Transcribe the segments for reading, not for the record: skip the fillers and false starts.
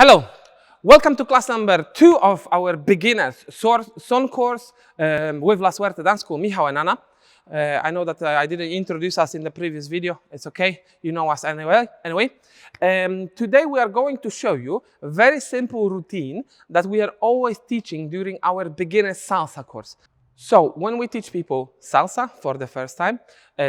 Hello, welcome to class number 2 of our beginners Son course with La Suerte Dance School, Michal and Anna. I know that I didn't introduce us in the previous video. It's okay, you know us anyway. Today we are going to show you a very simple routine that we are always teaching during our beginner salsa course. So when we teach people salsa for the first time,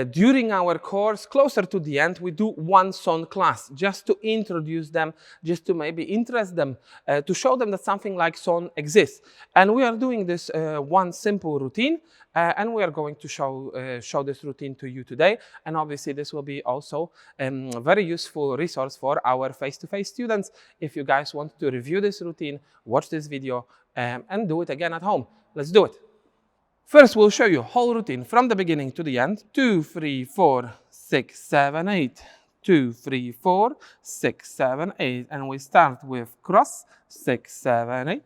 during our course, closer to the end, we do one son class just to introduce them, just to maybe interest them, to show them that something like son exists. And we are doing this one simple routine, and we are going to show this routine to you today. And obviously this will be also a very useful resource for our face-to-face students. If you guys want to review this routine, watch this video and do it again at home. Let's do it. First, we'll show you whole routine from the beginning to the end. 2, 3, 4, 6, 7, 8. 2, 3, 4, 6, 7, 8. And we start with cross. 6, 7, 8.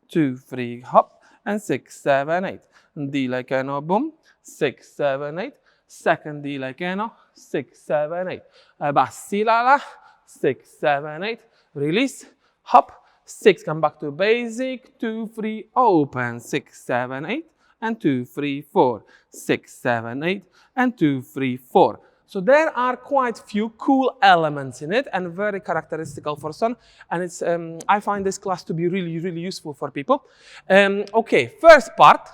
2, 3, hop. And 6, 7, 8. D like eno, boom. 6, 7, 8. Second D like eno. 6, 7, 8. Bassi la la. 6, 7, 8. Release. Hop. 6, come back to basic. 2, 3, open. 6, 7, 8. And 2, 3, 4, 6, 7, 8, and 2, 3, 4. So there are quite few cool elements in it and very characteristical for son. And it's I find this class to be really useful for people. Okay, first part,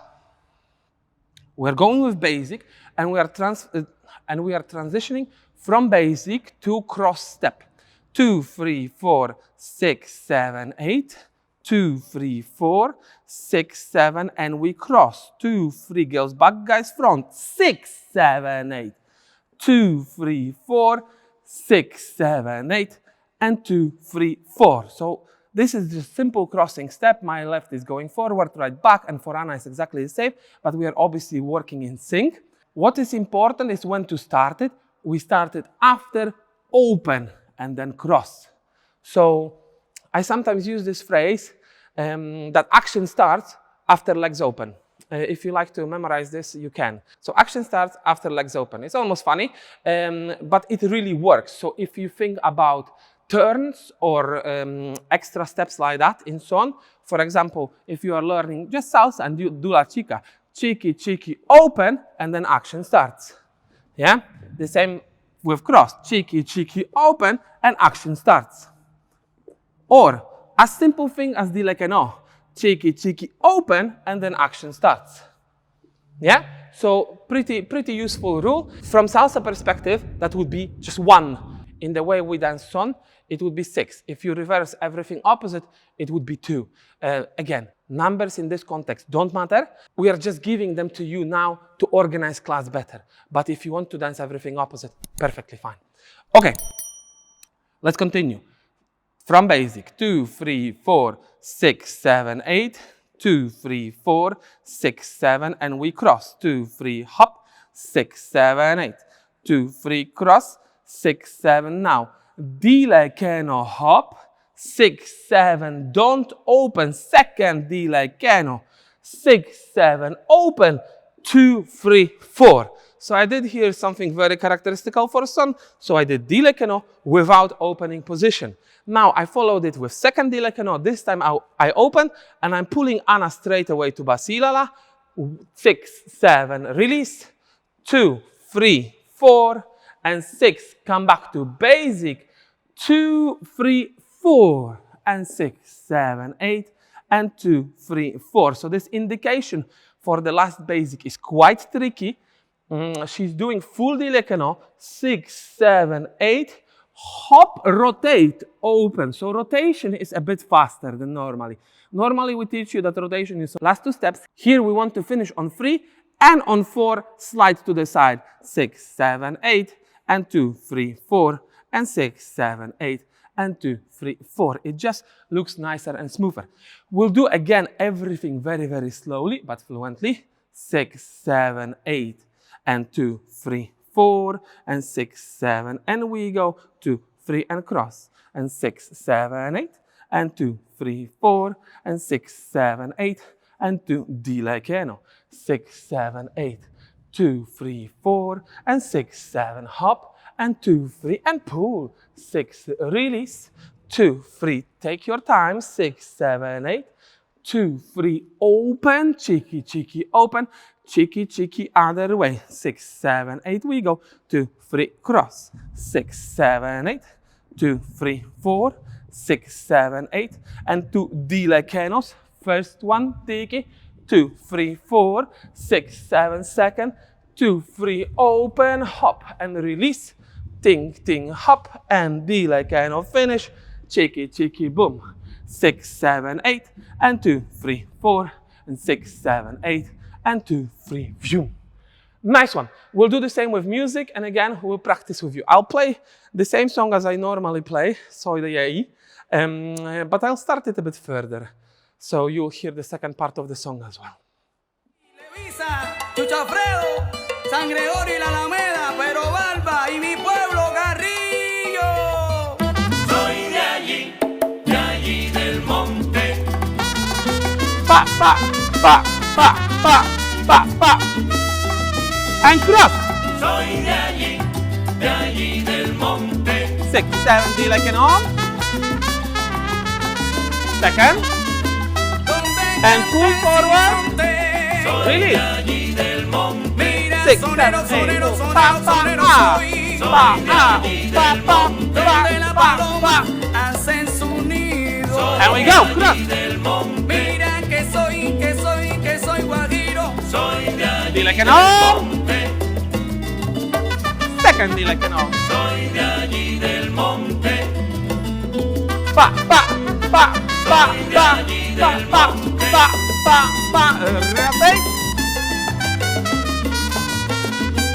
we're going with basic, and we are transitioning from basic to cross step. 2, 3, 4, 6, 7, 8. 2, 3, 4, 6, 7, and we cross. 2, 3, girls back, guys front. 6, 7, 8. 2, 3, 4, 6, 7, 8, and 2, 3, 4. So this is just simple crossing step. My left is going forward, right back, and for Anna it's exactly the same, but we are obviously working in sync. What is important is when to start it. We start it after open and then cross. So I sometimes use this phrase that action starts after legs open. If you like to memorize this, you can. So action starts after legs open. It's almost funny, but it really works. So if you think about turns or extra steps like that in son, for example, if you are learning just salsa and you do la chica, cheeky, cheeky, open, and then action starts. Yeah? The same with cross, cheeky, cheeky, open, and action starts. Or a simple thing as the like a no, cheeky, cheeky, open, and then action starts. Yeah? So pretty useful rule. From salsa perspective, that would be just 1. In the way we dance son, it would be 6. If you reverse everything opposite, it would be 2. Again, numbers in this context don't matter. We are just giving them to you now to organize class better. But if you want to dance everything opposite, perfectly fine. Okay, let's continue. From basic, 2, 3, 4, 6, 7, 8, 2, 3, 4, 6, 7, and we cross. 2, 3, hop, 6, 7, 8, 2, 3, cross, 6, 7. Now, D like no, hop, 6, 7, don't open, second D like no, 6, 7, open, 2, 3, 4. So I did here something very characteristical for son. So I did D like no without opening position. Now I followed it with second D like no. This time I open and I'm pulling Anna straight away to Basilala. 6, 7, release. 2, 3, 4, and 6. Come back to basic. 2, 3, 4, and 6, 7, 8, and 2, 3, 4. So this indication for the last basic is quite tricky. She's doing full D like no, 6, 7, 8, hop, rotate, open. So rotation is a bit faster than normally. Normally we teach you that rotation is last 2 steps. Here we want to finish on 3 and on 4, slide to the side. 6, 7, 8, and 2, 3, 4, and 6, 7, 8, and 2, 3, 4. It just looks nicer and smoother. We'll do again everything very slowly but fluently. 6, 7, 8. And 2, 3, 4, and 6, 7, and we go 2, 3, and cross, and 6, 7, 8, and 2, 3, 4, and 6, 7, 8, and 2, D like no, 6, 7, 8, 2, 3, 4, and 6, 7, hop, and 2, 3, and pull, 6, release, 2, 3, take your time, 6, 7, 8, 2, 3, open, cheeky, cheeky, open, cheeky, cheeky, other way, 6, 7, 8, we go, 2, 3, cross, 6, 7, 8, 2, 3, 4, 6, 7, 8, and 2 dilekenos, first one, tiki, 2, 3, 4, 6, 7, second, 2, 3, open, hop, and release, ting, ting, hop, and dilekeno, finish, cheeky, cheeky, boom, 6, 7, 8, and 2, 3, 4, and 6, 7, 8, and 2, 3, phew. Nice one. We'll do the same with music, and again, we'll practice with you. I'll play the same song as I normally play, Soy de ahí, but I'll start it a bit further, so you'll hear the second part of the song as well. San Gregorio y la Alameda, pero Barba y mi pueblo Carrillo. Soy de allí del monte. Pa, pa, pa, pa, pa, pa, pa. And cross. Soy de allí del monte. 6, 7, dilekeno. Second. And pull forward. Release. 6, 7, 8, pa, pa, pa, pa, pa, pa, pa, pa. Hacen su nido. And we go, cross. Mira que soy guajiro. Soy de allí Dilekeno. Second dilekeno. Soy de allí del monte. Pa, pa, pa, pa, pa, pa, pa, pa, pa, pa. Repeat.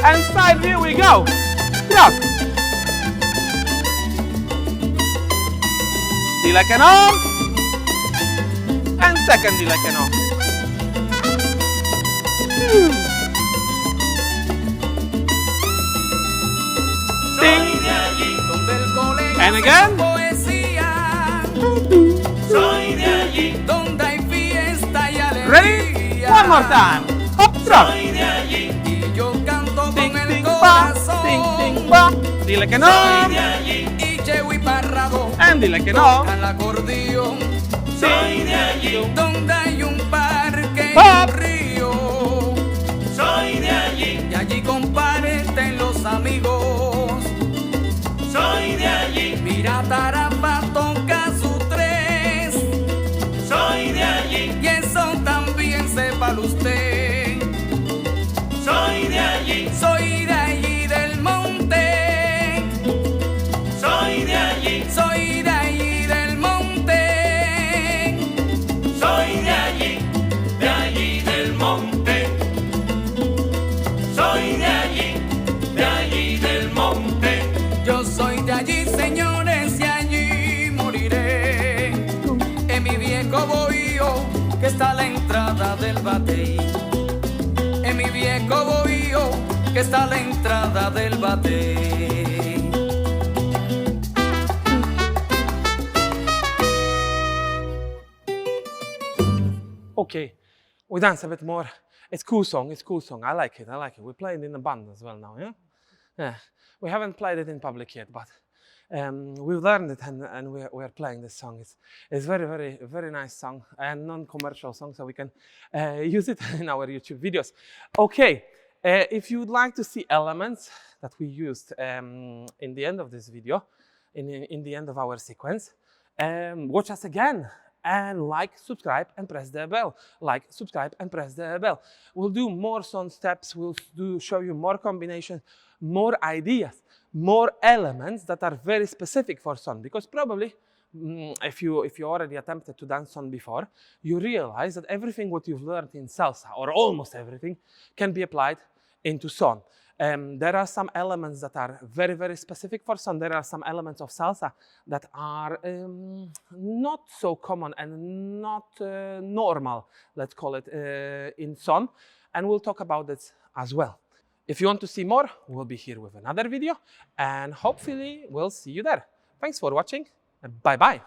And side view we go. Cross. Dilekeno. And second dilekeno. Soy de allí donde el colegio And again. poesía. Soy de allí donde hay fiesta y alegría. Ready? One more time. Hop, cross. Soy de allí y yo canto Ting, con el ting, pa, corazón. ting, ting, pa. Dilekeno. Soy de allí y Chewy y Parrado And dilekeno. tocan el acordeón. Soy de allí donde hay un parque y Hop. un río. Soy de allí y allí comparten los amigos. Soy de allí. Mira, Tarapa toca su 3. Soy de allí y eso también sépalo usted. Soy de allí del monte. Soy de allí del monte. Soy de allí del monte. Soy de allí del monte. Yo soy de allí, señores, y allí moriré. En mi viejo bohío, que está a la entrada del batey. En mi viejo bohío, que está a la entrada del batey. Okay, we dance a bit more. It's cool song. I like it. We play it in the band as well now, yeah? Yeah. We haven't played it in public yet, but we've learned it and we're playing this song. It's very, very, very nice song and non-commercial song, so we can use it in our YouTube videos. Okay, if you'd like to see elements that we used in the end of this video, in the end of our sequence, watch us again. And like, subscribe, and press the bell. Like, subscribe, and press the bell. We'll do more son steps. We'll show you more combinations, more ideas, more elements that are very specific for son. Because probably, if you already attempted to dance son before, you realize that everything what you've learned in salsa, or almost everything, can be applied into son. There are some elements that are very, very specific for son. There are some elements of salsa that are not so common and not normal, let's call it, in son. And we'll talk about this as well. If you want to see more, we'll be here with another video. And hopefully, we'll see you there. Thanks for watching. Bye-bye.